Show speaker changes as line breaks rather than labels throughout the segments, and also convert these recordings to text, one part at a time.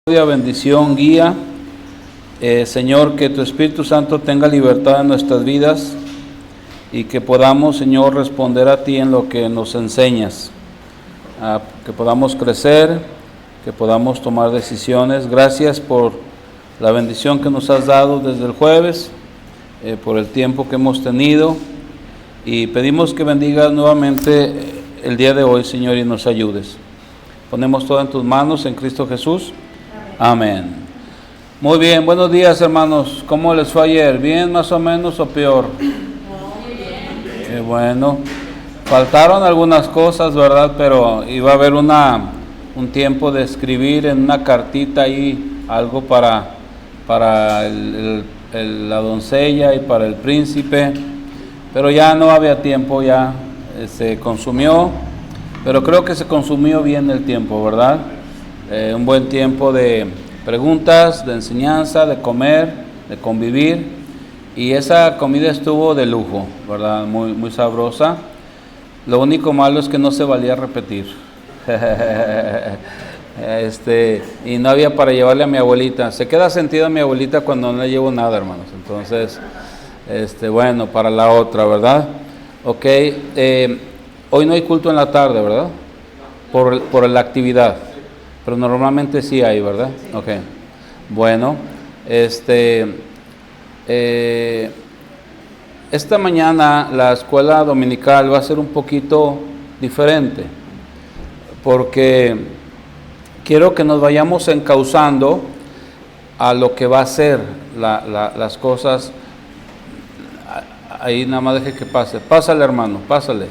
Bendición, guía, Señor, que tu Espíritu Santo tenga libertad en nuestras vidas y que podamos, Señor, responder a ti en lo que nos enseñas, que podamos crecer, que podamos tomar decisiones. Gracias por la bendición que nos has dado desde el jueves, por el tiempo que hemos tenido, y pedimos que bendigas nuevamente el día de hoy, Señor, y nos ayudes. Ponemos todo en tus manos, en Cristo Jesús. Amén. Muy bien, buenos días, hermanos. ¿Cómo les fue ayer? ¿Bien, más o menos, o peor? Muy bien. Qué bueno. Faltaron algunas cosas, ¿verdad? Pero iba a haber un tiempo de escribir en una cartita ahí algo para la doncella y para el príncipe, pero ya no había tiempo, ya se consumió, pero creo que se consumió bien el tiempo, ¿verdad? Un buen tiempo de preguntas, de enseñanza, de comer, de convivir, y esa comida estuvo de lujo, ¿verdad? Muy, muy sabrosa. Lo único malo es que no se valía repetir. Y no había para llevarle a mi abuelita. Se queda sentida mi abuelita cuando no le llevo nada, hermanos. Entonces, bueno, para la otra, ¿verdad? Ok, hoy no hay culto en la tarde, ¿verdad? Por la actividad. Pero normalmente sí hay, ¿verdad? Ok. Bueno, esta mañana la escuela dominical va a ser un poquito diferente, porque quiero que nos vayamos encauzando a lo que va a ser las cosas. Ahí nada más deje que pase. Pásale, hermano, pásale.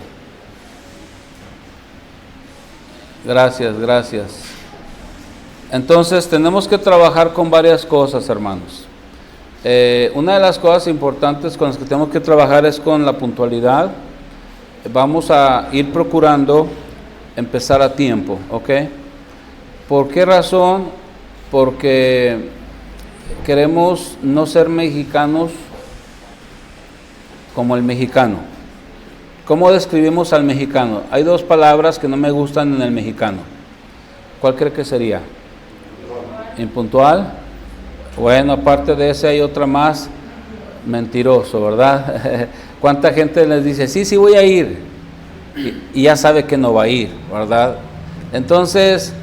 Gracias, gracias. Entonces tenemos que trabajar con varias cosas, hermanos. Una de las cosas importantes con las que tenemos que trabajar es con la puntualidad. Vamos a ir procurando empezar a tiempo, ¿ok? ¿Por qué razón? Porque queremos no ser mexicanos como el mexicano. ¿Cómo describimos al mexicano? Hay dos palabras que no me gustan en el mexicano. ¿Cuál cree que sería? Impuntual. Bueno, aparte de ese hay otra más, mentiroso, ¿verdad? ¿Cuánta gente les dice, sí voy a ir? Y ya sabe que no va a ir, ¿verdad? Entonces,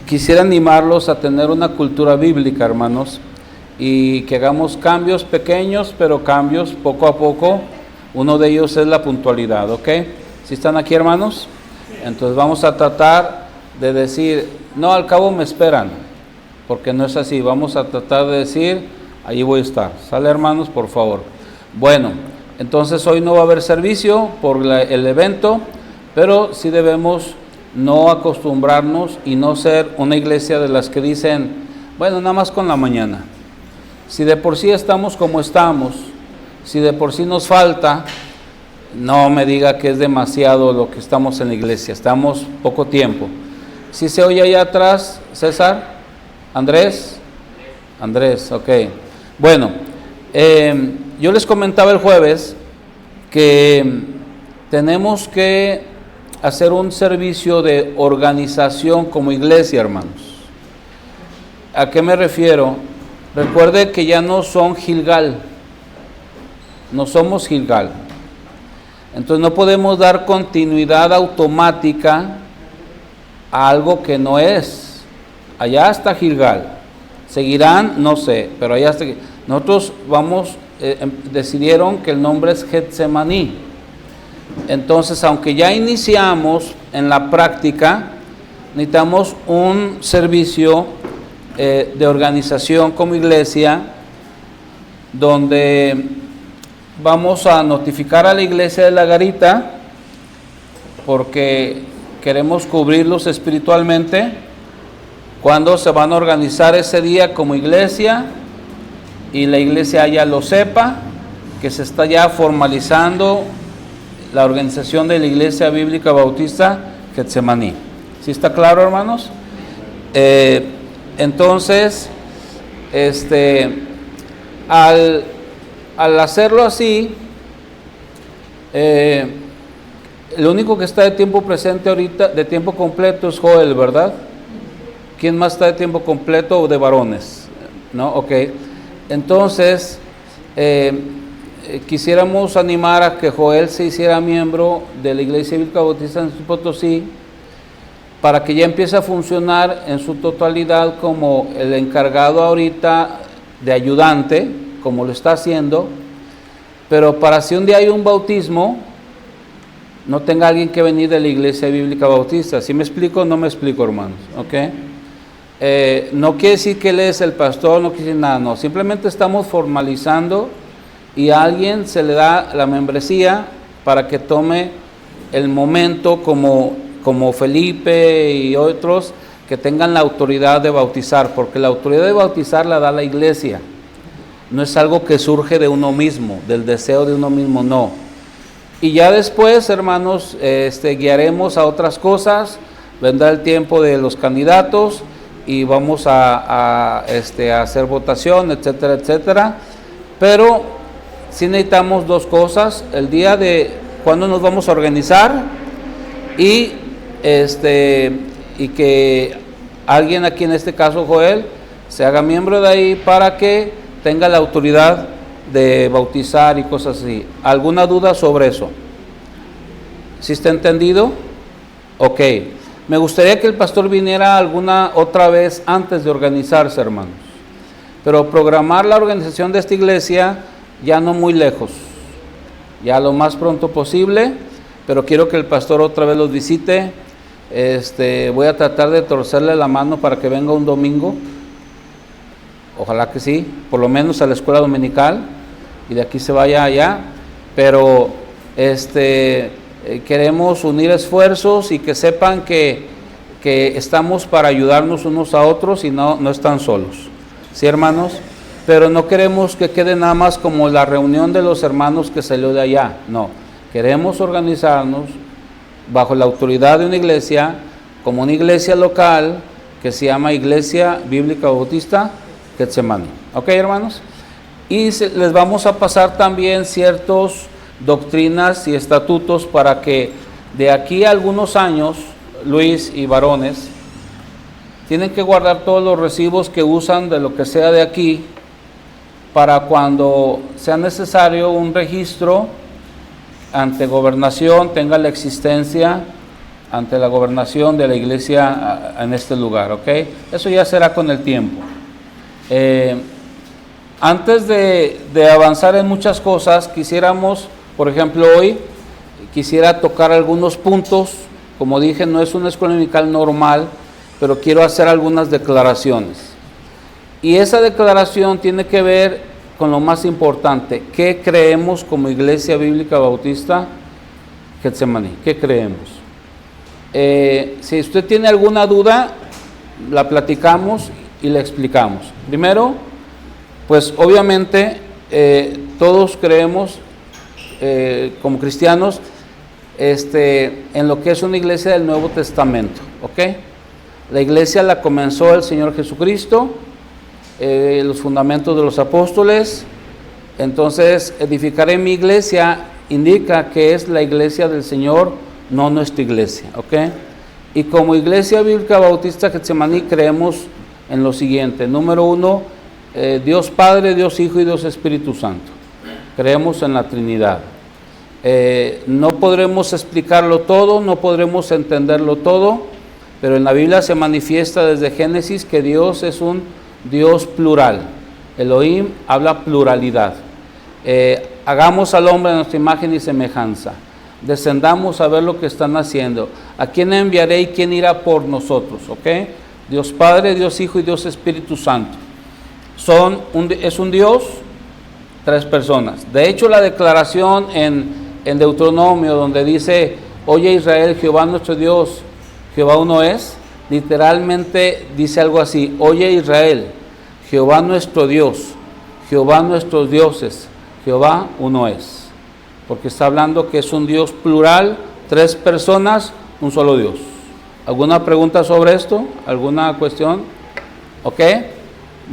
quisiera animarlos a tener una cultura bíblica, hermanos, y que hagamos cambios pequeños, pero cambios poco a poco. Uno de ellos es la puntualidad, ¿ok? ¿Sí están aquí, hermanos? Entonces vamos a tratar de decir, no, al cabo me esperan, porque no es así. Vamos a tratar de decir, ahí voy a estar. ¿Sale, hermanos? Por favor. Bueno, entonces hoy no va a haber servicio por el evento, pero sí debemos no acostumbrarnos y no ser una iglesia de las que dicen, bueno, nada más con la mañana. Si de por sí estamos como estamos, si de por sí nos falta, no me diga que es demasiado lo que estamos en la iglesia, estamos poco tiempo. ¿Sí se oye allá atrás, César? ¿Andrés? Andrés, ok. Bueno, yo les comentaba el jueves que tenemos que hacer un servicio de organización como iglesia, hermanos. ¿A qué me refiero? Recuerde que ya no son Gilgal, no somos Gilgal. Entonces no podemos dar continuidad automática a algo que no es. Allá está Gilgal. ¿Seguirán? No sé, pero allá está. Nosotros decidieron que el nombre es Getsemaní. Entonces, aunque ya iniciamos en la práctica, necesitamos un servicio de organización como iglesia, donde vamos a notificar a la iglesia de la Garita, porque queremos cubrirlos espiritualmente, cuando se van a organizar ese día como iglesia, y la iglesia ya lo sepa, que se está ya formalizando la organización de la Iglesia Bíblica Bautista Getsemaní. ¿Sí está claro, hermanos? Entonces, al hacerlo así, el único que está de tiempo presente ahorita, de tiempo completo, es Joel, ¿verdad? ¿Quién más está de tiempo completo o de varones? ¿No? Ok. Entonces, quisiéramos animar a que Joel se hiciera miembro de la Iglesia Bíblica Bautista en San Luis Potosí, para que ya empiece a funcionar en su totalidad como el encargado ahorita de ayudante, como lo está haciendo, pero para si un día hay un bautismo, no tenga alguien que venir de la Iglesia Bíblica Bautista. ¿Sí me explico o no me explico, hermanos? ¿Ok? No quiere decir que él es el pastor, no quiere decir nada, no. Simplemente estamos formalizando y a alguien se le da la membresía para que tome el momento como Felipe y otros que tengan la autoridad de bautizar, porque la autoridad de bautizar la da la iglesia. No es algo que surge de uno mismo, del deseo de uno mismo, no. Y ya después, hermanos, guiaremos a otras cosas, vendrá el tiempo de los candidatos y vamos a hacer votación, etcétera, etcétera. Pero sí necesitamos dos cosas: el día de cuándo nos vamos a organizar y que alguien aquí, en este caso Joel, se haga miembro de ahí para que tenga la autoridad de bautizar y cosas así. ¿Alguna duda sobre eso? ¿Sí está entendido? Ok. Me gustaría que el pastor viniera alguna otra vez antes de organizarse, hermanos. Pero programar la organización de esta iglesia ya no muy lejos, ya lo más pronto posible, pero quiero que el pastor otra vez los visite. Voy a tratar de torcerle la mano para que venga un domingo, ojalá que sí, por lo menos a la escuela dominical, y de aquí se vaya allá, pero queremos unir esfuerzos y que sepan que estamos para ayudarnos unos a otros y no están solos, ¿sí, hermanos? Pero no queremos que quede nada más como la reunión de los hermanos que salió de allá, no, queremos organizarnos bajo la autoridad de una iglesia, como una iglesia local que se llama Iglesia Bíblica Bautista Getsemani. ¿Ok, hermanos? Y les vamos a pasar también ciertas doctrinas y estatutos para que de aquí a algunos años, Luis y varones, tienen que guardar todos los recibos que usan de lo que sea de aquí, para cuando sea necesario un registro ante gobernación, tenga la existencia ante la gobernación de la iglesia en este lugar, ¿ok? Eso ya será con el tiempo. Antes de avanzar en muchas cosas, quisiéramos, por ejemplo, hoy quisiera tocar algunos puntos. Como dije, no es una escuela dominical normal, pero quiero hacer algunas declaraciones. Y esa declaración tiene que ver con lo más importante: ¿qué creemos como Iglesia Bíblica Bautista Getsemani? ¿Qué creemos? Si usted tiene alguna duda, la platicamos y la explicamos. Primero, pues obviamente todos creemos como cristianos en lo que es una iglesia del Nuevo Testamento, ¿ok? La iglesia la comenzó el Señor Jesucristo, los fundamentos de los apóstoles. Entonces, edificaré mi iglesia indica que es la iglesia del Señor, no nuestra iglesia, ¿ok? Y como Iglesia Bíblica Bautista Getsemani creemos en lo siguiente: número uno, Dios Padre, Dios Hijo y Dios Espíritu Santo. Creemos en la Trinidad. No podremos explicarlo todo, no podremos entenderlo todo, pero en la Biblia se manifiesta desde Génesis que Dios es un Dios plural. Elohim habla pluralidad. Hagamos al hombre a nuestra imagen y semejanza. Descendamos a ver lo que están haciendo. ¿A quién enviaré y quién irá por nosotros? ¿Ok? Dios Padre, Dios Hijo y Dios Espíritu Santo. Es un Dios, tres personas. De hecho, la declaración en Deuteronomio, donde dice: oye Israel, Jehová nuestro Dios, Jehová uno es, literalmente dice algo así: oye Israel, Jehová nuestro Dios, Jehová nuestros dioses, Jehová uno es. Porque está hablando que es un Dios plural, tres personas, un solo Dios. ¿Alguna pregunta sobre esto? ¿Alguna cuestión? ¿Ok?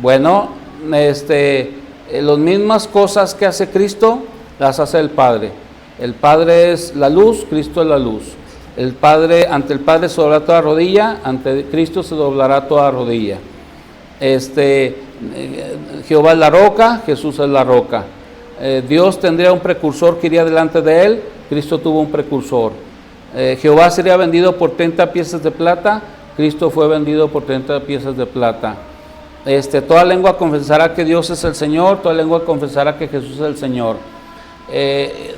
Bueno, las mismas cosas que hace Cristo, las hace el Padre. El Padre es la luz, Cristo es la luz. Ante el Padre se doblará toda rodilla, ante Cristo se doblará toda rodilla. Jehová es la roca, Jesús es la roca. Dios tendría un precursor que iría delante de él, Cristo tuvo un precursor. Jehová sería vendido por 30 piezas de plata, Cristo fue vendido por 30 piezas de plata. Toda lengua confesará que Dios es el Señor, toda lengua confesará que Jesús es el Señor.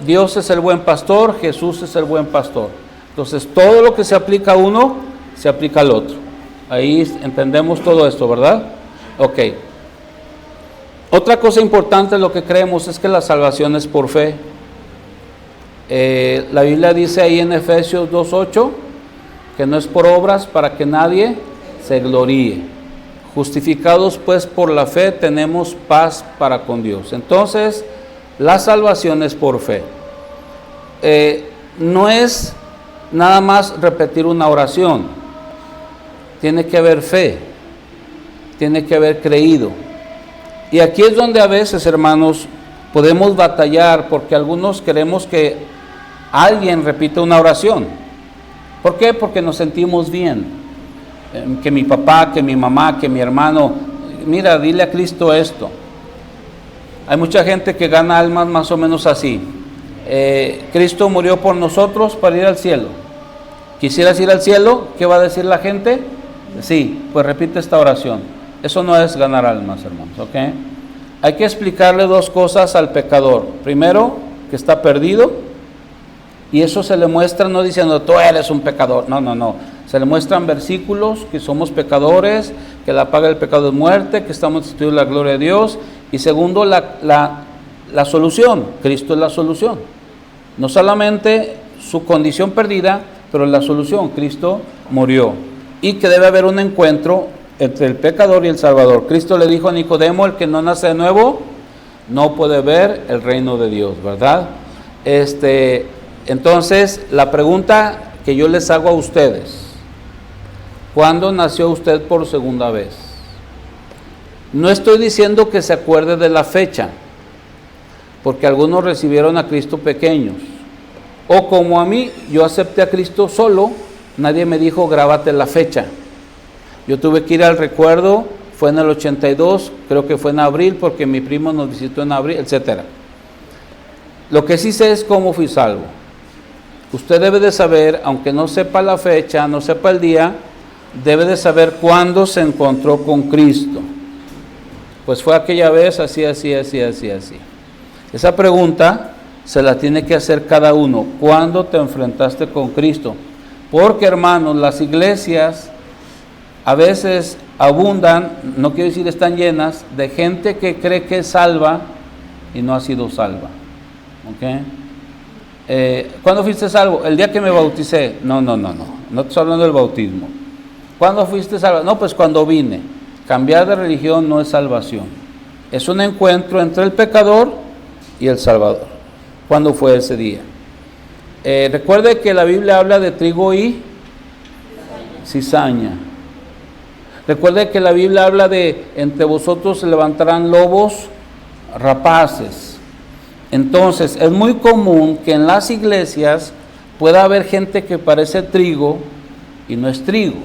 Dios es el buen pastor, Jesús es el buen pastor. Entonces todo lo que se aplica a uno, se aplica al otro. Ahí entendemos todo esto, ¿verdad? Ok. Otra cosa importante, lo que creemos es que la salvación es por fe. La Biblia dice ahí en Efesios 2:8 que no es por obras para que nadie se gloríe. Justificados pues por la fe tenemos paz para con Dios. Entonces la salvación es por fe. No es nada más repetir una oración. Tiene que haber fe, tiene que haber creído. Y aquí es donde a veces, hermanos, podemos batallar porque algunos queremos que alguien repita una oración. ¿Por qué? Porque nos sentimos bien. Que mi papá, que mi mamá, que mi hermano, mira, dile a Cristo esto. Hay mucha gente que gana almas más o menos así. Cristo murió por nosotros para ir al cielo. ¿Quisieras ir al cielo? ¿Qué va a decir la gente? Sí, pues repite esta oración. Eso no es ganar almas, hermanos, ¿ok? Hay que explicarle dos cosas al pecador. Primero, que está perdido, y eso se le muestra no diciendo, tú eres un pecador. No. Se le muestran versículos, que somos pecadores, que la paga del pecado es muerte, que estamos destituidos de la gloria de Dios. Y segundo, la solución. Cristo es la solución. No solamente su condición perdida, pero la solución. Cristo murió. Y que debe haber un encuentro entre el pecador y el Salvador. Cristo le dijo a Nicodemo, el que no nace de nuevo, no puede ver el reino de Dios, ¿verdad? Entonces, la pregunta que yo les hago a ustedes, ¿cuándo nació usted por segunda vez? No estoy diciendo que se acuerde de la fecha, porque algunos recibieron a Cristo pequeños, o como a mí, yo acepté a Cristo solo, nadie me dijo grábate la fecha. Yo tuve que ir al recuerdo, fue en el 82, creo que fue en abril, porque mi primo nos visitó en abril, etc. Lo que sí sé es cómo fui salvo. Usted debe de saber, aunque no sepa la fecha, no sepa el día, debe de saber cuándo se encontró con Cristo. Pues fue aquella vez así. Esa pregunta se la tiene que hacer cada uno. ¿Cuándo te enfrentaste con Cristo? Porque, hermanos, las iglesias a veces abundan, no quiero decir están llenas, de gente que cree que es salva y no ha sido salva. ¿Ok? ¿Cuándo fuiste salvo? El día que me bauticé. No te estoy hablando del bautismo. ¿Cuándo fuiste salvo? No, pues cuando vine. Cambiar de religión no es salvación. Es un encuentro entre el pecador y el Salvador. ¿Cuándo fue ese día? Recuerde que la Biblia habla de trigo y cizaña. Recuerde que la Biblia habla de entre vosotros se levantarán lobos rapaces. Entonces, es muy común que en las iglesias pueda haber gente que parece trigo y no es trigo.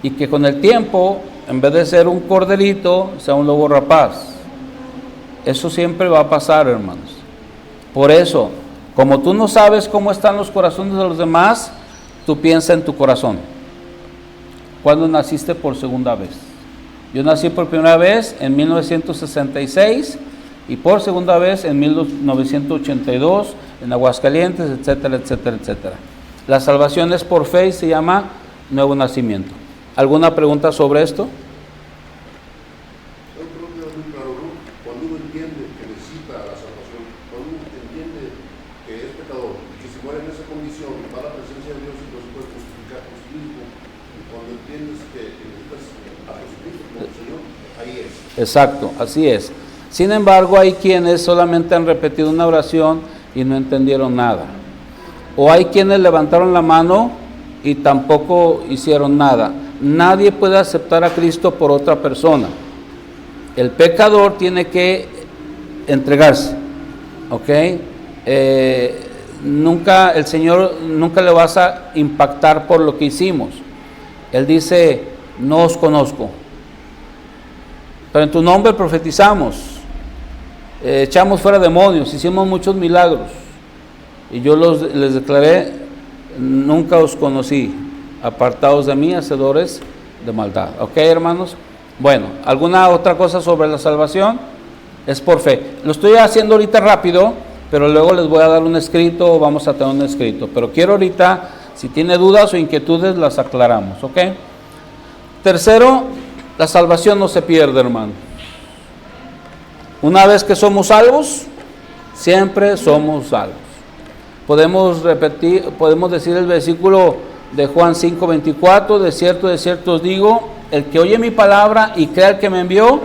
Y que con el tiempo, en vez de ser un corderito, sea un lobo rapaz. Eso siempre va a pasar, hermanos. Por eso, como tú no sabes cómo están los corazones de los demás, tú piensa en tu corazón. ¿Cuándo naciste por segunda vez? Yo nací por primera vez en 1966 y por segunda vez en 1982 en Aguascalientes, etcétera. La salvación es por fe y se llama nuevo nacimiento. ¿Alguna pregunta sobre esto?
Cuando uno entiende que necesita la salvación, cuando uno entiende que es pecador y que si muere en esa condición va a la presencia de Dios y no se puede justificar por sí mismo, y cuando entiendes que necesitas a Jesucristo como Señor, ahí es.
Exacto, así es. Sin embargo, hay quienes solamente han repetido una oración y no entendieron nada. O hay quienes levantaron la mano y tampoco hicieron nada. Nadie puede aceptar a Cristo por otra persona. El pecador tiene que entregarse, ¿ok? nunca, el Señor nunca le vas a impactar por lo que hicimos. Él dice, no os conozco, pero en tu nombre profetizamos, echamos fuera demonios, hicimos muchos milagros, y yo les declaré, nunca os conocí, apartados de mí, hacedores de maldad. ¿Ok, hermanos? Bueno, ¿alguna otra cosa sobre la salvación? Es por fe. Lo estoy haciendo ahorita rápido, pero luego les voy a dar un escrito, o vamos a tener un escrito. Pero quiero ahorita, si tiene dudas o inquietudes, las aclaramos, ¿ok? Tercero, la salvación no se pierde, hermano. Una vez que somos salvos, siempre somos salvos. Podemos repetir, podemos decir el versículo de Juan 5:24, de cierto os digo, el que oye mi palabra y crea el que me envió,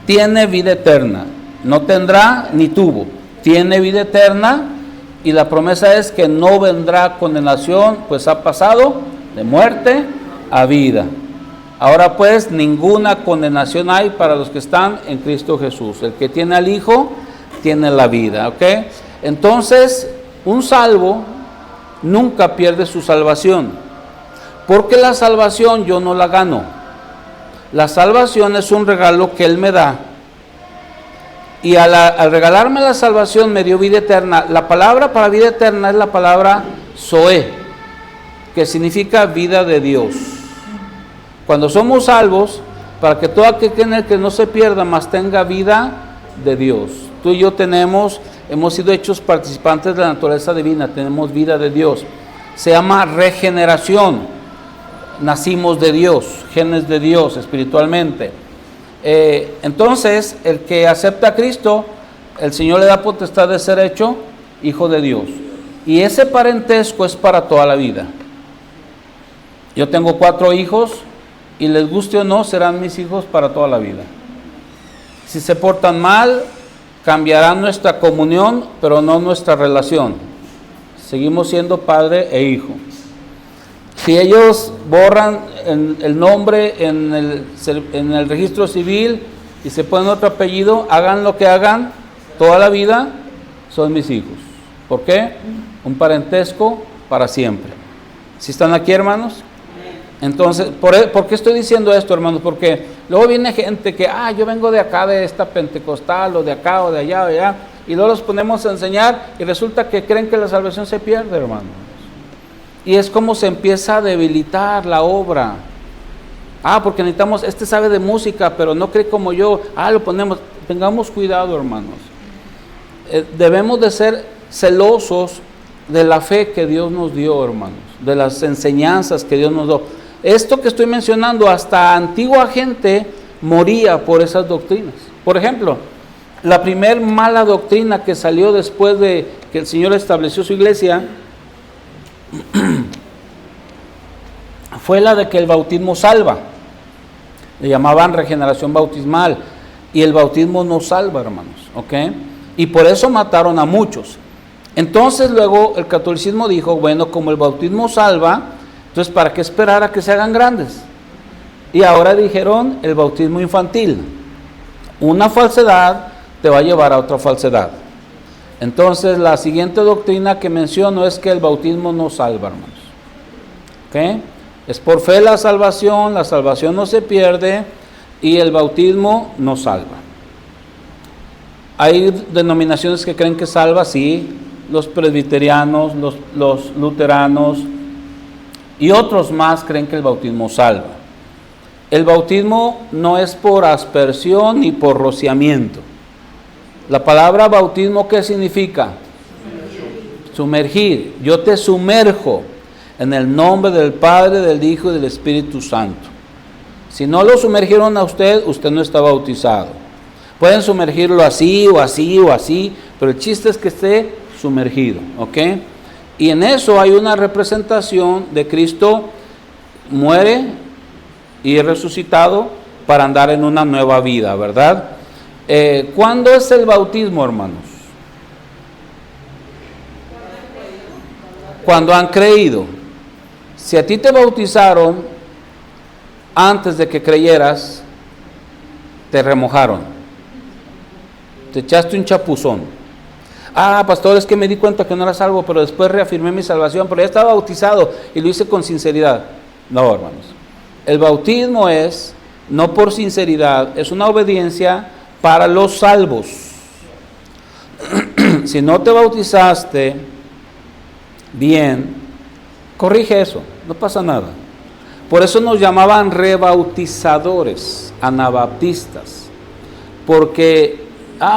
tiene vida eterna. No tendrá ni tuvo, tiene vida eterna, y la promesa es que no vendrá condenación, pues ha pasado de muerte a vida. Ahora pues ninguna condenación hay para los que están en Cristo Jesús. El que tiene al Hijo tiene la vida, ¿ok? Entonces, un salvo nunca pierde su salvación, porque la salvación yo no la gano. La salvación es un regalo que Él me da, y al regalarme la salvación me dio vida eterna. La palabra para vida eterna es la palabra Zoe, que significa vida de Dios. Cuando somos salvos, para que todo aquel en el que no se pierda, mas tenga vida de Dios. Tú y yo hemos sido hechos participantes de la naturaleza divina, tenemos vida de Dios. Se llama regeneración. Nacimos de Dios, genes de Dios espiritualmente. Entonces, el que acepta a Cristo, el Señor le da potestad de ser hecho hijo de Dios. Y ese parentesco es para toda la vida. Yo tengo 4 hijos, y les guste o no, serán mis hijos para toda la vida. Si se portan mal, cambiarán nuestra comunión, pero no nuestra relación. Seguimos siendo padre e hijo. Si ellos borran el nombre en el registro civil y se ponen otro apellido, hagan lo que hagan, toda la vida son mis hijos. ¿Por qué? Un parentesco para siempre. ¿Sí están aquí, hermanos? Entonces, ¿por qué estoy diciendo esto, hermanos? Porque luego viene gente que, yo vengo de acá, de esta pentecostal, o de acá, o de allá, o de allá, y luego los ponemos a enseñar, y resulta que creen que la salvación se pierde, hermanos. Y es como se empieza a debilitar la obra. Porque necesitamos, sabe de música, pero no cree como yo, lo ponemos. Tengamos cuidado, hermanos. Debemos de ser celosos de la fe que Dios nos dio, hermanos, de las enseñanzas que Dios nos dio. Esto que estoy mencionando, hasta antigua gente moría por esas doctrinas. Por ejemplo, la primer mala doctrina que salió después de que el Señor estableció su iglesia fue la de que el bautismo salva. Le llamaban regeneración bautismal, y el bautismo no salva, hermanos, ¿ok? Y por eso mataron a muchos. Entonces luego el catolicismo dijo, bueno, como el bautismo salva, entonces ¿para qué esperar a que se hagan grandes? Y ahora dijeron el bautismo infantil. Una falsedad te va a llevar a otra falsedad. Entonces la siguiente doctrina que menciono es que el bautismo no salva, hermanos. ¿Ok? Es por fe la salvación no se pierde, y el bautismo no salva. Hay denominaciones que creen que salva, sí, los presbiterianos, los luteranos y otros más creen que el bautismo salva. El bautismo no es por aspersión ni por rociamiento. La palabra bautismo, ¿qué significa? Sumergir. Yo te sumerjo en el nombre del Padre, del Hijo y del Espíritu Santo. Si no lo sumergieron a usted, usted no está bautizado. Pueden sumergirlo así o así o así, pero el chiste es que esté sumergido, ¿ok? Y en eso hay una representación de Cristo muere y es resucitado para andar en una nueva vida, ¿verdad? ¿Cuándo es el bautismo, hermanos? Cuando han creído. Si a ti te bautizaron antes de que creyeras, te remojaron, te echaste un chapuzón. pastor, es que me di cuenta que no era salvo, pero después reafirmé mi salvación, pero ya estaba bautizado y lo hice con sinceridad. No, hermanos. El bautismo es, no por sinceridad, es una obediencia para los salvos. Si no te bautizaste bien, corrige eso, no pasa nada. Por eso nos llamaban rebautizadores, anabaptistas, porque,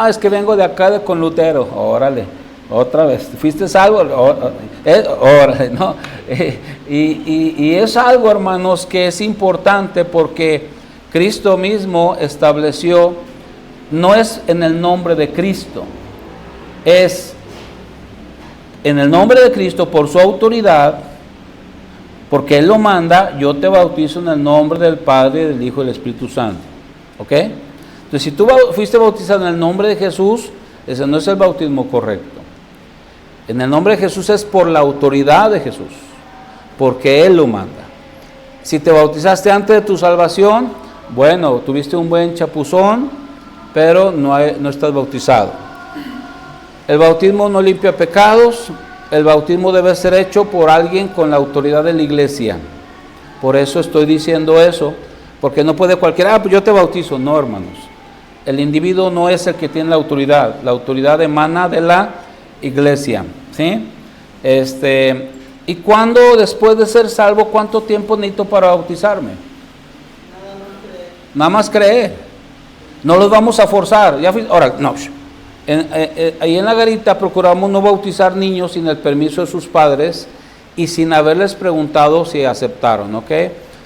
es que vengo de acá con Lutero, órale, otra vez, ¿fuiste salvo? Órale, ¿no? Y es algo, hermanos, que es importante porque Cristo mismo estableció, no es en el nombre de Cristo, es en el nombre de Cristo por su autoridad, porque Él lo manda, yo te bautizo en el nombre del Padre, del Hijo y del Espíritu Santo. ¿Ok? Entonces, si tú fuiste bautizado en el nombre de Jesús, ese no es el bautismo correcto. En el nombre de Jesús es por la autoridad de Jesús, porque Él lo manda. Si te bautizaste antes de tu salvación, bueno, tuviste un buen chapuzón, pero no estás bautizado. El bautismo no limpia pecados. El bautismo debe ser hecho por alguien con la autoridad de la iglesia. Por eso estoy diciendo eso, porque no puede cualquiera, pues yo te bautizo. No, hermanos. El individuo no es el que tiene la autoridad emana de la iglesia, ¿sí? ¿Y cuándo, después de ser salvo, cuánto tiempo necesito para bautizarme? Nada más creer. No los vamos a forzar. Ahora, no. Ahí en la garita procuramos no bautizar niños sin el permiso de sus padres y sin haberles preguntado si aceptaron, ¿ok?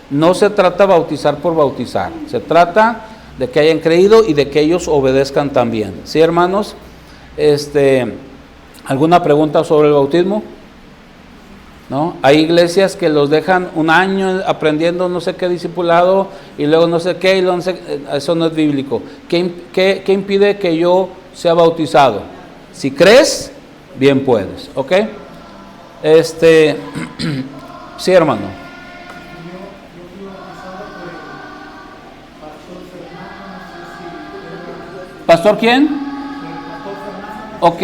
No se trata de bautizar por bautizar, se trata de que hayan creído y de que ellos obedezcan también. ¿Sí, hermanos? ¿Alguna pregunta sobre el bautismo? ¿No? Hay iglesias que los dejan un año aprendiendo no sé qué discipulado y luego no sé qué, y luego no sé, eso no es bíblico. ¿Qué impide que yo sea bautizado? Si crees, bien puedes, ¿ok? Sí, hermano. ¿Pastor quién? Ok.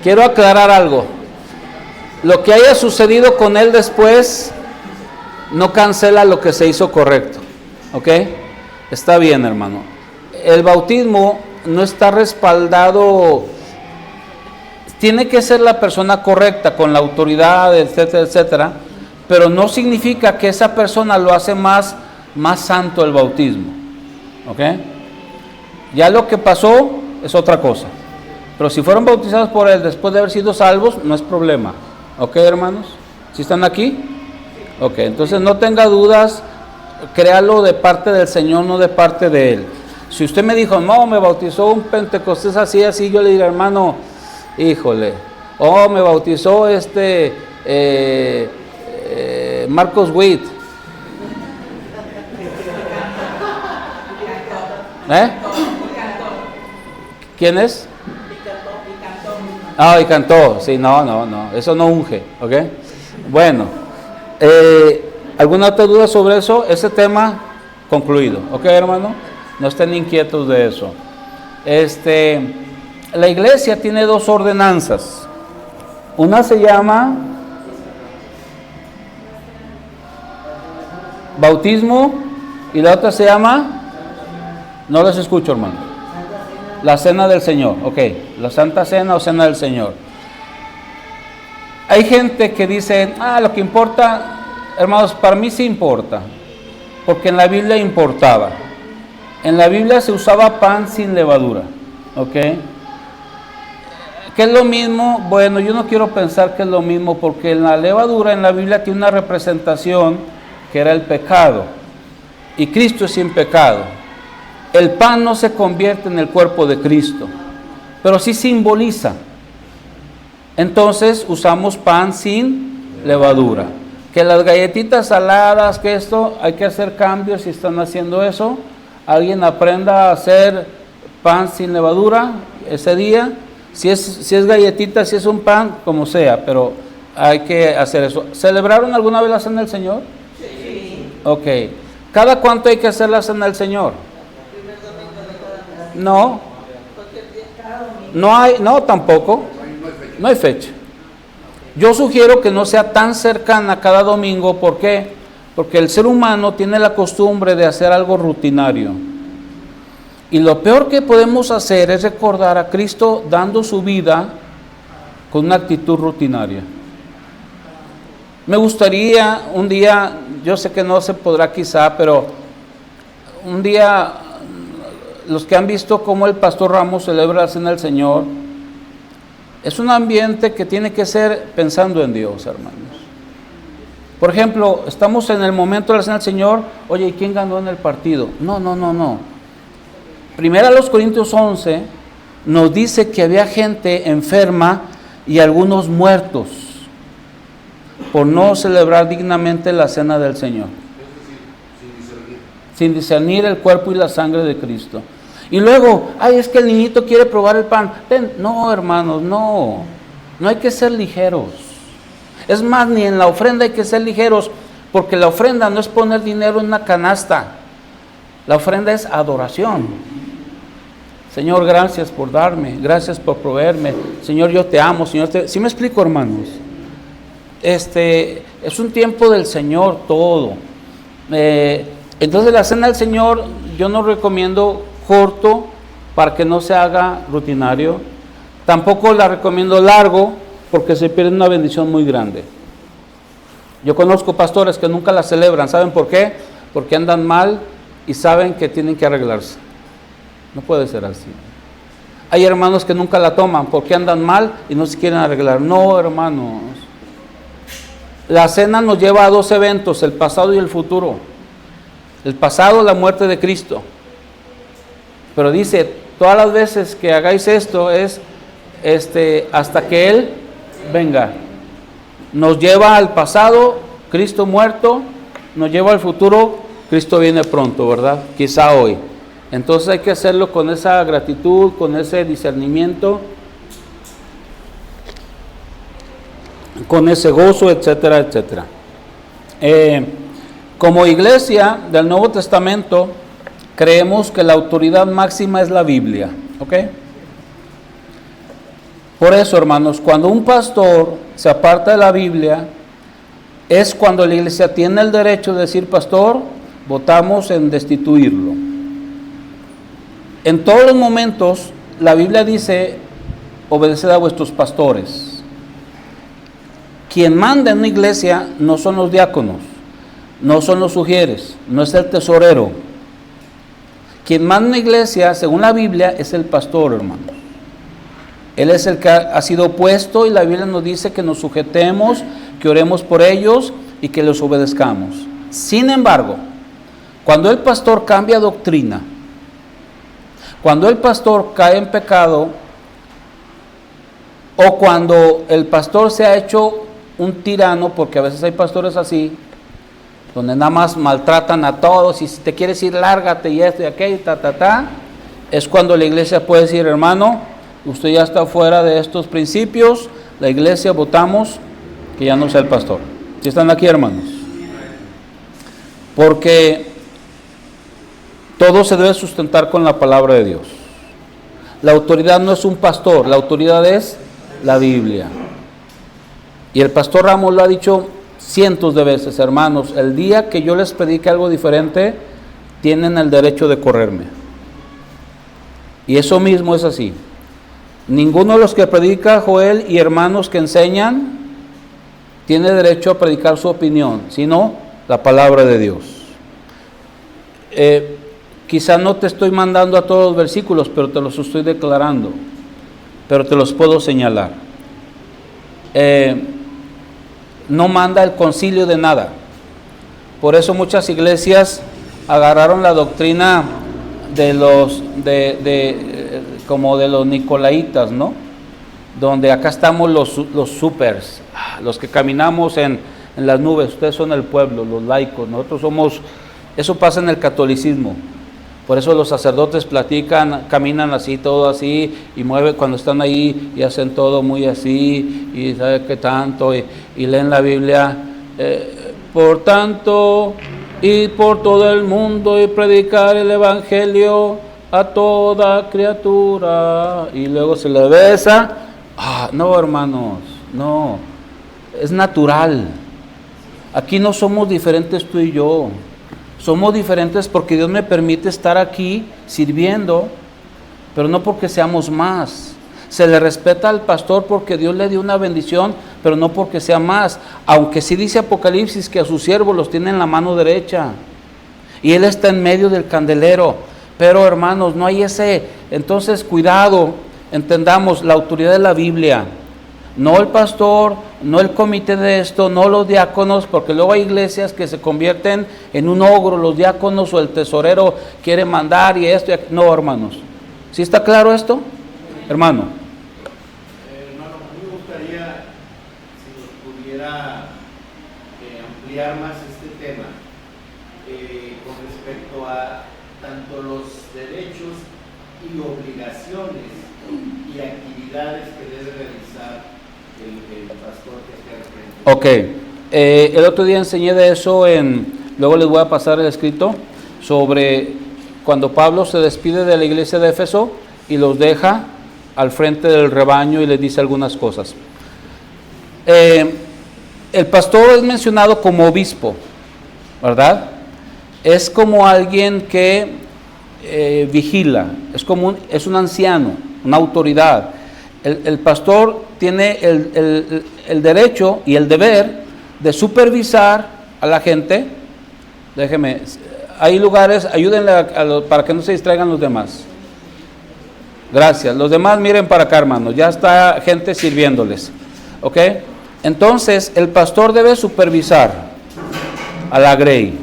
Quiero aclarar algo. Lo que haya sucedido con él después no cancela lo que se hizo correcto, ¿ok? Está bien, hermano. El bautismo no está respaldado, tiene que ser la persona correcta, con la autoridad, etcétera, etcétera, pero no significa que esa persona lo hace más santo el bautismo, ¿ok? Ya lo que pasó es otra cosa, pero si fueron bautizados por él después de haber sido salvos, no es problema. ¿Ok, hermanos? ¿Sí están aquí? Ok, entonces no tenga dudas, créalo de parte del Señor, no de parte de Él. Si usted me dijo, no, me bautizó un pentecostés así, yo le diría, hermano, híjole, me bautizó Marcos Witt. ¿Quién es? Y cantó, sí, no, eso no unge, ¿ok? Bueno, ¿alguna otra duda sobre eso? Ese tema concluido, ¿ok, hermano? No estén inquietos de eso. La iglesia tiene dos ordenanzas. Una se llama bautismo y la otra se llama, no les escucho, hermano. La cena del Señor, ok, la Santa Cena o Cena del Señor. Hay gente que dice, lo que importa, hermanos, para mí sí importa, porque en la Biblia importaba. En la Biblia se usaba pan sin levadura, ok. ¿Qué es lo mismo? Bueno, yo no quiero pensar que es lo mismo, porque la levadura en la Biblia tiene una representación que era el pecado, y Cristo es sin pecado. El pan no se convierte en el cuerpo de Cristo, pero sí simboliza. Entonces usamos pan sin levadura. Que las galletitas saladas, que esto, hay que hacer cambios si están haciendo eso. Alguien aprenda a hacer pan sin levadura ese día. Si es galletita, si es un pan, como sea, pero hay que hacer eso. ¿Celebraron alguna vez la Cena del Señor? Sí. Ok. ¿Cada cuánto hay que hacer la Cena del Señor? No. No, tampoco. No hay fecha. Yo sugiero que no sea tan cercana cada domingo. ¿Por qué? Porque el ser humano tiene la costumbre de hacer algo rutinario. Y lo peor que podemos hacer es recordar a Cristo dando su vida con una actitud rutinaria. Me gustaría un día, yo sé que no se podrá quizá, pero un día, los que han visto cómo el pastor Ramos celebra la Cena del Señor, es un ambiente que tiene que ser pensando en Dios, hermanos. Por ejemplo, estamos en el momento de la Cena del Señor, oye, ¿y quién ganó en el partido? No. Primera los Corintios 11 nos dice que había gente enferma y algunos muertos por no celebrar dignamente la Cena del Señor. Sin discernir el cuerpo y la sangre de Cristo. Y luego, es que el niñito quiere probar el pan. No, hermanos, no hay que ser ligeros. Es más, ni en la ofrenda hay que ser ligeros, porque la ofrenda no es poner dinero en una canasta. La ofrenda es adoración. Señor, gracias por darme, gracias por proveerme. Señor, yo te amo, Señor. ¿Sí me explico, hermanos? Es un tiempo del Señor todo. Entonces la Cena del Señor yo no recomiendo corto para que no se haga rutinario. Tampoco la recomiendo largo porque se pierde una bendición muy grande. Yo conozco pastores que nunca la celebran. ¿Saben por qué? Porque andan mal y saben que tienen que arreglarse. No puede ser así. Hay hermanos que nunca la toman porque andan mal y no se quieren arreglar. No, hermanos. La cena nos lleva a dos eventos, el pasado y el futuro. El pasado, la muerte de Cristo. Pero dice, todas las veces que hagáis esto es hasta que Él venga. Nos lleva al pasado, Cristo muerto, nos lleva al futuro, Cristo viene pronto, ¿verdad? Quizá hoy. Entonces hay que hacerlo con esa gratitud, con ese discernimiento, con ese gozo, etcétera, etcétera. Como iglesia del Nuevo Testamento, creemos que la autoridad máxima es la Biblia, ¿ok? Por eso, hermanos, cuando un pastor se aparta de la Biblia, es cuando la iglesia tiene el derecho de decir, pastor, votamos en destituirlo. En todos los momentos, la Biblia dice, obedeced a vuestros pastores. Quien manda en una iglesia no son los diáconos, no son los sugieres, no es el tesorero. Quien manda en una iglesia, según la Biblia, es el pastor, hermanos. Él es el que ha sido puesto y la Biblia nos dice que nos sujetemos, que oremos por ellos y que los obedezcamos. Sin embargo, cuando el pastor cambia doctrina, cuando el pastor cae en pecado, o cuando el pastor se ha hecho un tirano, porque a veces hay pastores así, donde nada más maltratan a todos y si te quieres ir, lárgate y esto y aquello, es cuando la iglesia puede decir, hermano, usted ya está fuera de estos principios, la iglesia votamos que ya no sea el pastor. ¿Sí están aquí, hermanos? Porque todo se debe sustentar con la palabra de Dios. La autoridad no es un pastor, la autoridad es la Biblia. Y el pastor Ramos lo ha dicho cientos de veces, hermanos, el día que yo les predique algo diferente, tienen el derecho de correrme. Y eso mismo es así. Ninguno de los que predica, Joel, y hermanos que enseñan, tiene derecho a predicar su opinión, sino la palabra de Dios. Quizá no te estoy mandando a todos los versículos, pero te los estoy declarando, pero te los puedo señalar. No manda el concilio de nada. Por eso muchas iglesias agarraron la doctrina de los como de los nicolaitas, ¿no? Donde acá estamos los supers, los que caminamos en las nubes. Ustedes son el pueblo, los laicos. Nosotros somos, eso pasa en el catolicismo. Por eso los sacerdotes platican, caminan así, todo así, y mueven cuando están ahí y hacen todo muy así, y sabe qué tanto, y leen la Biblia. Por tanto, ir por todo el mundo y predicar el evangelio a toda criatura, y luego se le besa. No, hermanos, no, es natural. Aquí no somos diferentes tú y yo, somos diferentes porque Dios me permite estar aquí sirviendo, pero no porque seamos más. Se le respeta al pastor porque Dios le dio una bendición, pero no porque sea más. Aunque sí dice Apocalipsis que a sus siervos los tiene en la mano derecha y Él está en medio del candelero. Pero hermanos, no hay ese. Entonces cuidado, entendamos la autoridad de la Biblia. No el pastor, no el comité de esto, no los diáconos, porque luego hay iglesias que se convierten en un ogro, los diáconos o el tesorero quiere mandar y esto. No, hermanos. ¿Sí está claro esto, hermano?
Hermano, a mí me gustaría si nos pudiera ampliar más este tema con respecto a tanto los derechos y obligaciones y actividades que debe realizar el pastor que esté al frente.
Ok, el otro día enseñé de eso, luego les voy a pasar el escrito, sobre cuando Pablo se despide de la iglesia de Éfeso y los deja al frente del rebaño y les dice algunas cosas. El pastor es mencionado como obispo, ¿verdad? Es como alguien que vigila, es un anciano, una autoridad. El pastor tiene el derecho y el deber de supervisar a la gente. Déjeme, hay lugares, ayúdenle para que no se distraigan los demás. Gracias. Los demás miren para acá, hermanos. Ya está gente sirviéndoles. ¿Ok? Entonces, el pastor debe supervisar a la grey.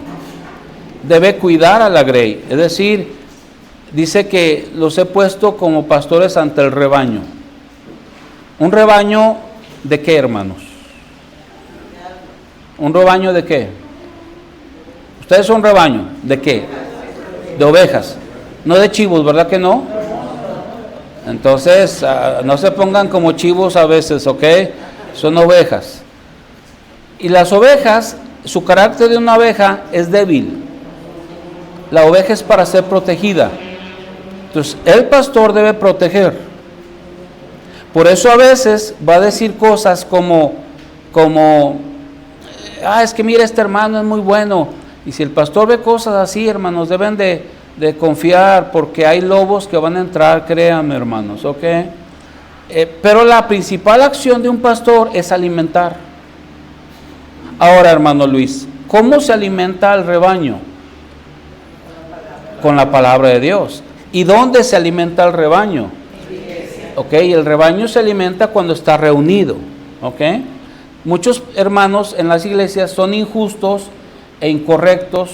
Debe cuidar a la grey. Es decir, dice que los he puesto como pastores ante el rebaño. ¿Un rebaño de qué, hermanos? ¿Un rebaño de qué? ¿Ustedes son rebaño? ¿De qué? De ovejas. No de chivos, ¿verdad que no? Entonces, no se pongan como chivos a veces, ¿ok? Son ovejas. Y las ovejas, su carácter de una oveja es débil. La oveja es para ser protegida. Entonces, el pastor debe proteger. Por eso a veces va a decir cosas como es que mira, este hermano es muy bueno. Y si el pastor ve cosas así, hermanos, deben de confiar, porque hay lobos que van a entrar, créanme, hermanos, ¿ok? Pero la principal acción de un pastor es alimentar. Ahora, hermano Luis, ¿cómo se alimenta al rebaño? Con la palabra de Dios. ¿Y dónde se alimenta el rebaño? Ok, el rebaño se alimenta cuando está reunido. Ok, muchos hermanos en las iglesias son injustos e incorrectos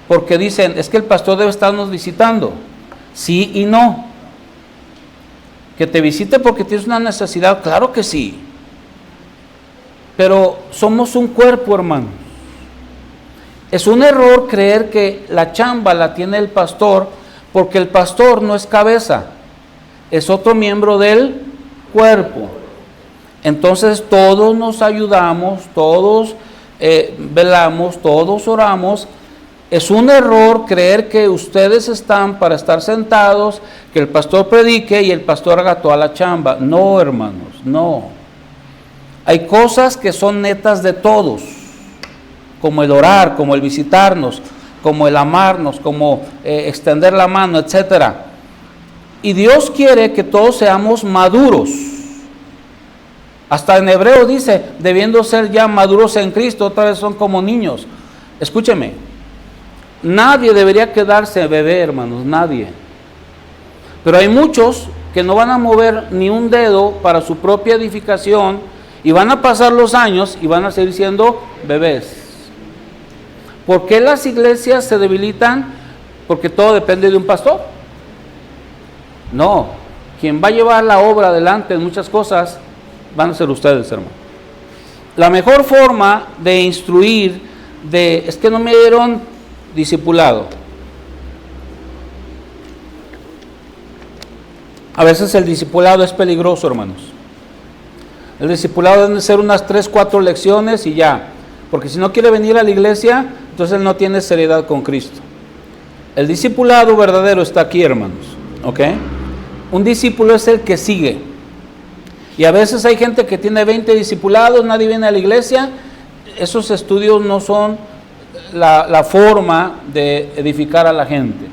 porque dicen, es que el pastor debe estarnos visitando. Sí y no. Que te visite porque tienes una necesidad, claro que sí. Pero somos un cuerpo, hermano. Es un error creer que la chamba la tiene el pastor, porque el pastor no es cabeza, es otro miembro del cuerpo. Entonces todos nos ayudamos, todos velamos, todos oramos. Es un error creer que ustedes están para estar sentados, que el pastor predique y el pastor haga toda la chamba. No, hermanos, no. Hay cosas que son netas de todos, como el orar, como el visitarnos, como el amarnos, como extender la mano, etcétera. Y Dios quiere que todos seamos maduros. Hasta en Hebreo dice, debiendo ser ya maduros en Cristo, otra vez son como niños. Escúcheme, nadie debería quedarse bebé, hermanos, nadie. Pero hay muchos que no van a mover ni un dedo para su propia edificación y van a pasar los años y van a seguir siendo bebés. ¿Por qué las iglesias se debilitan? Porque todo depende de un pastor. No, quien va a llevar la obra adelante en muchas cosas van a ser ustedes, hermano. La mejor forma de instruir, es que no me dieron discipulado. A veces el discipulado es peligroso, hermanos. El discipulado debe ser unas 3, 4 lecciones y ya. Porque si no quiere venir a la iglesia, entonces él no tiene seriedad con Cristo. El discipulado verdadero está aquí, hermanos. ¿Ok? Un discípulo es el que sigue. Y a veces hay gente que tiene 20 discipulados, nadie viene a la iglesia. Esos estudios no son la forma de edificar a la gente.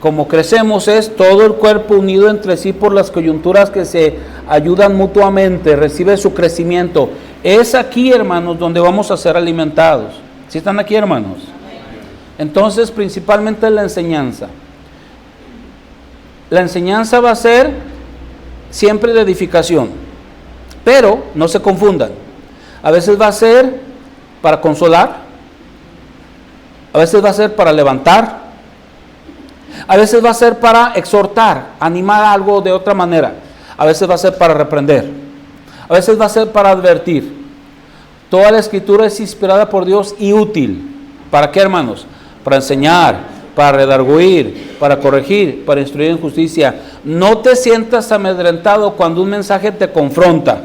Como crecemos es todo el cuerpo unido entre sí por las coyunturas que se ayudan mutuamente, recibe su crecimiento. Es aquí, hermanos, donde vamos a ser alimentados. ¿Sí están aquí, hermanos? Entonces, principalmente la enseñanza. La enseñanza va a ser siempre de edificación, pero no se confundan. A veces va a ser para consolar, a veces va a ser para levantar, a veces va a ser para exhortar, animar a algo de otra manera, a veces va a ser para reprender, a veces va a ser para advertir. Toda la escritura es inspirada por Dios y útil. ¿Para qué, hermanos? Para enseñar, para redarguir, para corregir, para instruir en justicia. No te sientas amedrentado cuando un mensaje te confronta.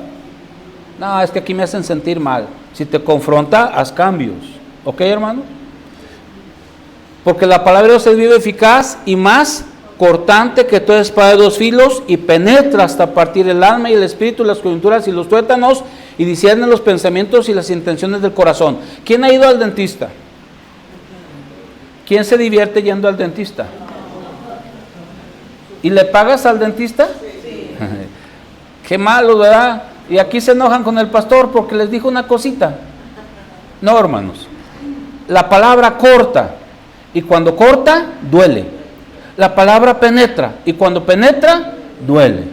No, es que aquí me hacen sentir mal. Si te confronta, haz cambios. ¿Ok, hermano? Porque la palabra de Dios es viva, eficaz y más cortante que toda espada de dos filos, y penetra hasta partir el alma y el espíritu, las coyunturas y los tuétanos, y discierne los pensamientos y las intenciones del corazón. ¿Quién ha ido al dentista? ¿Quién se divierte yendo al dentista? ¿Y le pagas al dentista? Sí. Qué malo, ¿verdad? Y aquí se enojan con el pastor porque les dijo una cosita. No, hermanos. La palabra corta, y cuando corta, duele. La palabra penetra, y cuando penetra, duele.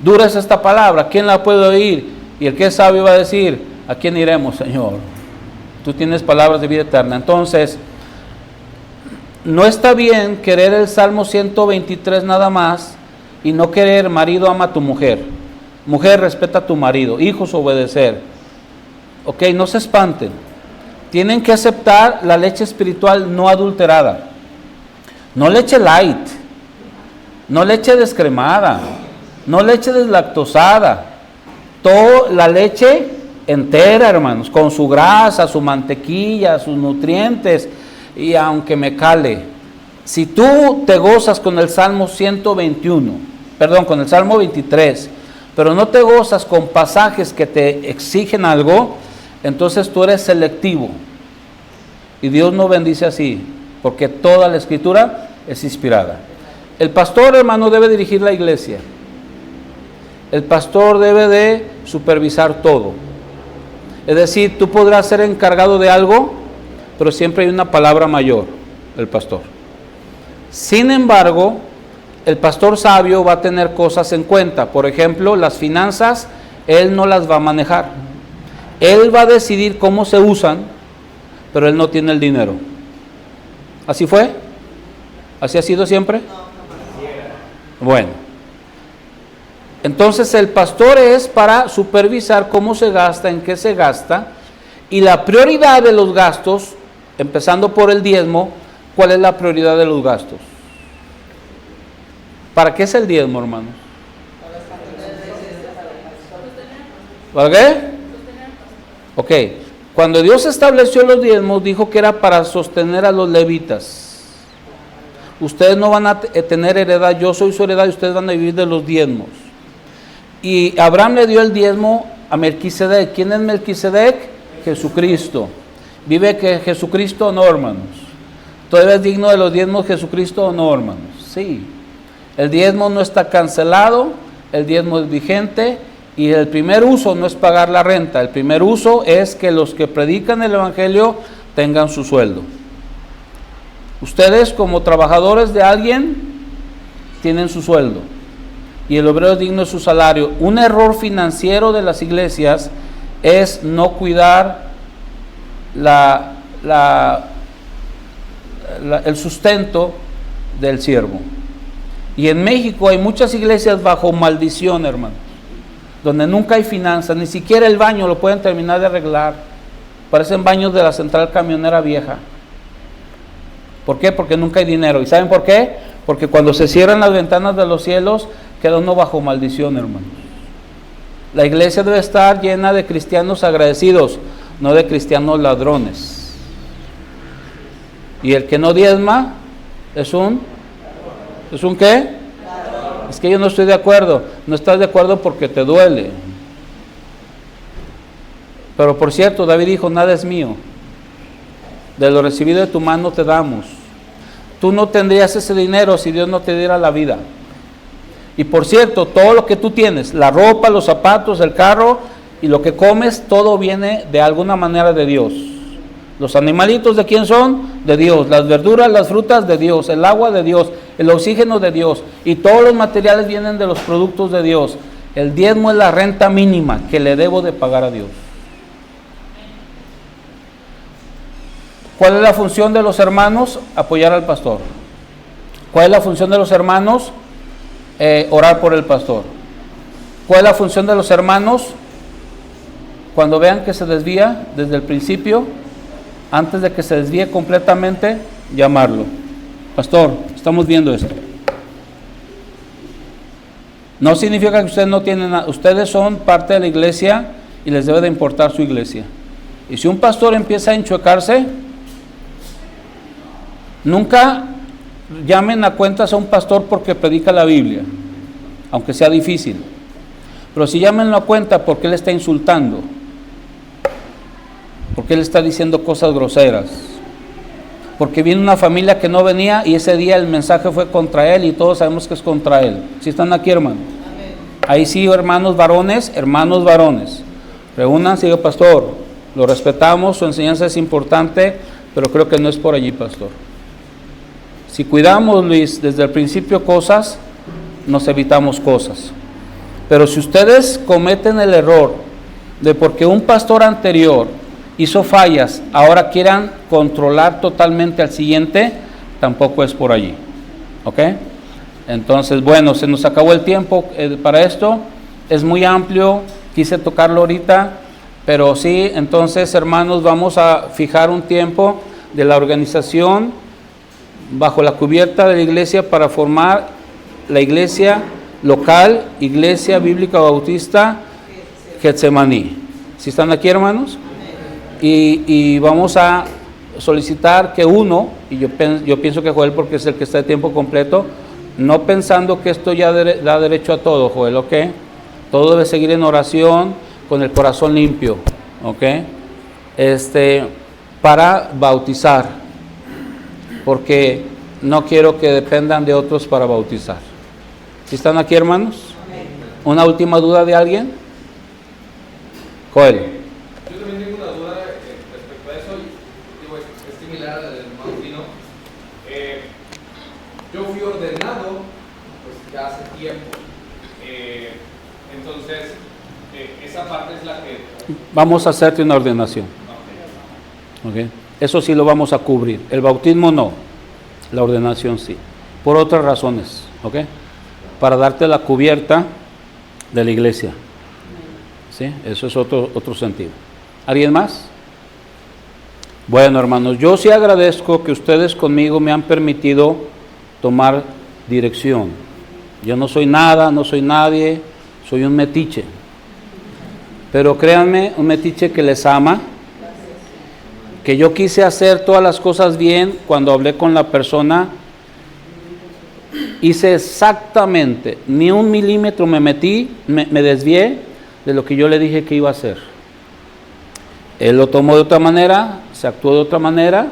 Dura es esta palabra, ¿quién la puede oír? Y el que es sabio va a decir, ¿a quién iremos, Señor? Tú tienes palabras de vida eterna. Entonces, no está bien querer el Salmo 123 nada más y no querer marido ama a tu mujer, mujer respeta a tu marido, hijos obedecer. Ok, no se espanten. Tienen que aceptar la leche espiritual no adulterada. No leche light, no leche descremada, no leche deslactosada. Toda la leche entera, hermanos, con su grasa, su mantequilla, sus nutrientes. Y aunque me cale, si tú te gozas con el Salmo 121, perdón, con el Salmo 23, pero no te gozas con pasajes que te exigen algo, entonces tú eres selectivo. Y Dios no bendice así, porque toda la escritura es inspirada. El pastor, hermano, debe dirigir la iglesia. El pastor debe de supervisar todo. Es decir, tú podrás ser encargado de algo, pero siempre hay una palabra mayor, el pastor. Sin embargo, el pastor sabio va a tener cosas en cuenta. Por ejemplo, las finanzas, él no las va a manejar. Él va a decidir cómo se usan, pero él no tiene el dinero. ¿Así fue? ¿Así ha sido siempre? Bueno. Entonces el pastor es para supervisar cómo se gasta, en qué se gasta, y la prioridad de los gastos, empezando por el diezmo. ¿Cuál es la prioridad de los gastos? ¿Para qué es el diezmo, hermanos? ¿Para qué? Ok, cuando Dios estableció los diezmos, dijo que era para sostener a los levitas. Ustedes no van a tener heredad, yo soy su heredad y ustedes van a vivir de los diezmos. Y Abraham le dio el diezmo a Melquisedec. ¿Quién es Melquisedec? Jesucristo. ¿Vive que Jesucristo o no, hermanos? ¿Todavía es digno de los diezmos Jesucristo o no, hermanos? Sí. El diezmo no está cancelado, el diezmo es vigente, y el primer uso no es pagar la renta. El primer uso es que los que predican el evangelio tengan su sueldo. Ustedes, como trabajadores de alguien, tienen su sueldo, y el obrero es digno de su salario. Un error financiero de las iglesias es no cuidar el sustento del siervo. Y en México hay muchas iglesias bajo maldición, hermano, donde nunca hay finanzas, ni siquiera el baño lo pueden terminar de arreglar. Parecen baños de la central camionera vieja. ¿Por qué? Porque nunca hay dinero. ¿Y saben por qué? Porque cuando se cierran las ventanas de los cielos, queda uno bajo maldición, hermanos. La iglesia debe estar llena de cristianos agradecidos, no de cristianos ladrones. Y el que no diezma, ¿Es un qué? Es que yo no estoy de acuerdo. No estás de acuerdo porque te duele. Pero por cierto, David dijo, nada es mío. De lo recibido de tu mano te damos. Tú no tendrías ese dinero si Dios no te diera la vida. Y por cierto, todo lo que tú tienes, la ropa, los zapatos, el carro y lo que comes, todo viene de alguna manera de Dios. Los animalitos, ¿de quién son? De Dios. Las verduras, las frutas, de Dios. El agua, de Dios. El oxígeno, de Dios. Y todos los materiales vienen de los productos de Dios. El diezmo es la renta mínima que le debo de pagar a Dios. ¿Cuál es la función de los hermanos? Apoyar al pastor. ¿Cuál es la función de los hermanos? Orar por el pastor. ¿Cuál es la función de los hermanos? Cuando vean que se desvía desde el principio, antes de que se desvíe completamente, llamarlo. Pastor, estamos viendo esto. No significa que ustedes no tienen nada. Ustedes son parte de la iglesia y les debe de importar su iglesia. Y si un pastor empieza a enchuecarse, nunca llamen a cuentas a un pastor porque predica la Biblia, aunque sea difícil. Pero si llámenlo a cuenta porque él está insultando, porque él está diciendo cosas groseras, porque viene una familia que no venía y ese día el mensaje fue contra él y todos sabemos que es contra él. ¿Sí están aquí, hermanos? Ahí sí, hermanos varones, reúnanse y digan, pastor, lo respetamos, su enseñanza es importante, pero creo que no es por allí, pastor. Si cuidamos, Luis, desde el principio cosas, nos evitamos cosas. Pero si ustedes cometen el error de porque un pastor anterior hizo fallas, ahora quieran controlar totalmente al siguiente, tampoco es por allí. ¿Ok? Entonces, bueno, se nos acabó el tiempo para esto. Es muy amplio, quise tocarlo ahorita, pero sí, entonces, hermanos, vamos a fijar un tiempo de la organización bajo la cubierta de la iglesia para formar la iglesia local, Iglesia Bíblica Bautista Getsemaní. ¿Sí están aquí, hermanos? Y vamos a solicitar que uno, y yo pienso que Joel, porque es el que está de tiempo completo, no pensando que esto ya da derecho a todo, Joel, ¿ok? Todo debe seguir en oración, con el corazón limpio, ¿ok? Para bautizar, porque no quiero que dependan de otros para bautizar. ¿Sí están aquí, hermanos? ¿Una última duda de alguien? Joel.
Yo también tengo una duda respecto a eso, digo, es similar a la del hermano Pino. Yo fui ordenado pues ya hace tiempo, entonces esa parte es la que...
Vamos a hacerte una ordenación. Okay. Eso sí lo vamos a cubrir. El bautismo no, la ordenación sí, por otras razones, ¿ok? Para darte la cubierta de la iglesia. ¿Sí? Eso es otro sentido. ¿Alguien más? Bueno, hermanos, yo sí agradezco que ustedes conmigo me han permitido tomar dirección. Yo no soy nada, no soy nadie, soy un metiche. Pero créanme, un metiche que les ama, que yo quise hacer todas las cosas bien. Cuando hablé con la persona, hice exactamente, ni un milímetro me desvié de lo que yo le dije que iba a hacer. Él lo tomó de otra manera, se actuó de otra manera,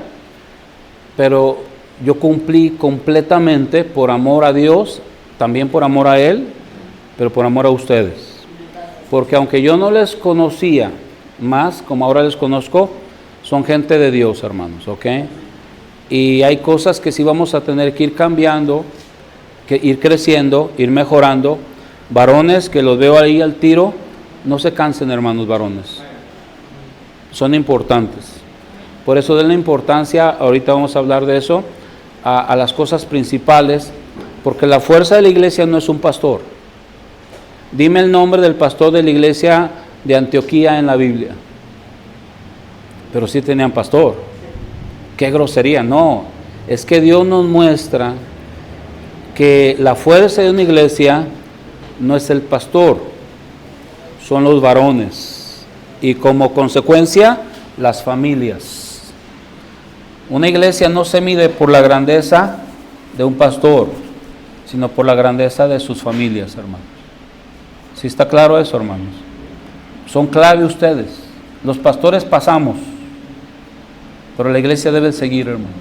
pero yo cumplí completamente por amor a Dios, también por amor a Él, pero por amor a ustedes. Porque aunque yo no les conocía más, como ahora les conozco, son gente de Dios, hermanos, ¿ok? Y hay cosas que sí vamos a tener que ir cambiando, que ir creciendo, ir mejorando. Varones que los veo ahí al tiro, no se cansen, hermanos varones. Son importantes. Por eso den la importancia, ahorita vamos a hablar de eso, a las cosas principales, porque la fuerza de la iglesia no es un pastor. Dime el nombre del pastor de la iglesia de Antioquía en la Biblia. Pero sí tenían pastor. Qué grosería, no. Es que Dios nos muestra que la fuerza de una iglesia no es el pastor, son los varones. Y como consecuencia, las familias. Una iglesia no se mide por la grandeza de un pastor, sino por la grandeza de sus familias, hermanos. ¿Sí está claro eso, hermanos? Son clave ustedes. Los pastores pasamos, pero la iglesia debe seguir, hermanos.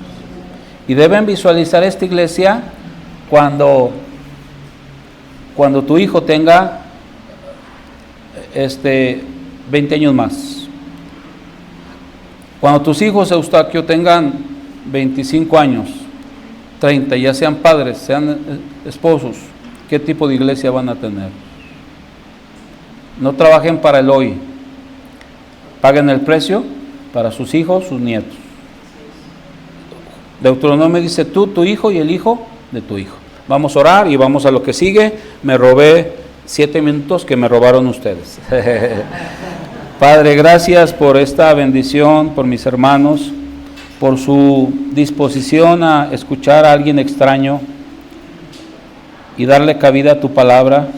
Y deben visualizar esta iglesia cuando tu hijo tenga 20 años más. Cuando tus hijos, Eustaquio, tengan 25 años, 30, ya sean padres, sean esposos, ¿qué tipo de iglesia van a tener? No trabajen para el hoy, paguen el precio para sus hijos, sus nietos. Deuteronomio dice: tú, tu hijo y el hijo de tu hijo. Vamos a orar y vamos a lo que sigue. Me robé 7 minutos que me robaron ustedes. Padre, gracias por esta bendición, por mis hermanos, por su disposición a escuchar a alguien extraño y darle cabida a tu palabra.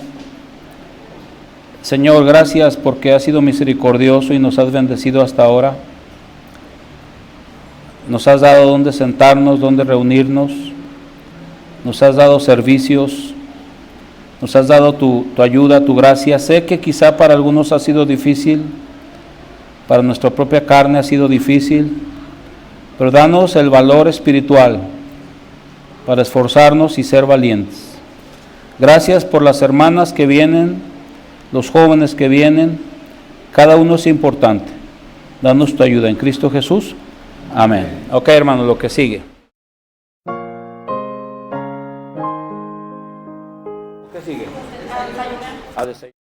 Señor, gracias porque has sido misericordioso y nos has bendecido hasta ahora. Nos has dado donde sentarnos, donde reunirnos. Nos has dado servicios. Nos has dado tu ayuda, tu gracia. Sé que quizá para algunos ha sido difícil, para nuestra propia carne ha sido difícil, pero danos el valor espiritual para esforzarnos y ser valientes. Gracias por las hermanas que vienen, los jóvenes que vienen, cada uno es importante. Danos tu ayuda en Cristo Jesús. Amén. Ok, hermano, lo que sigue. ¿Qué sigue? A desayunar.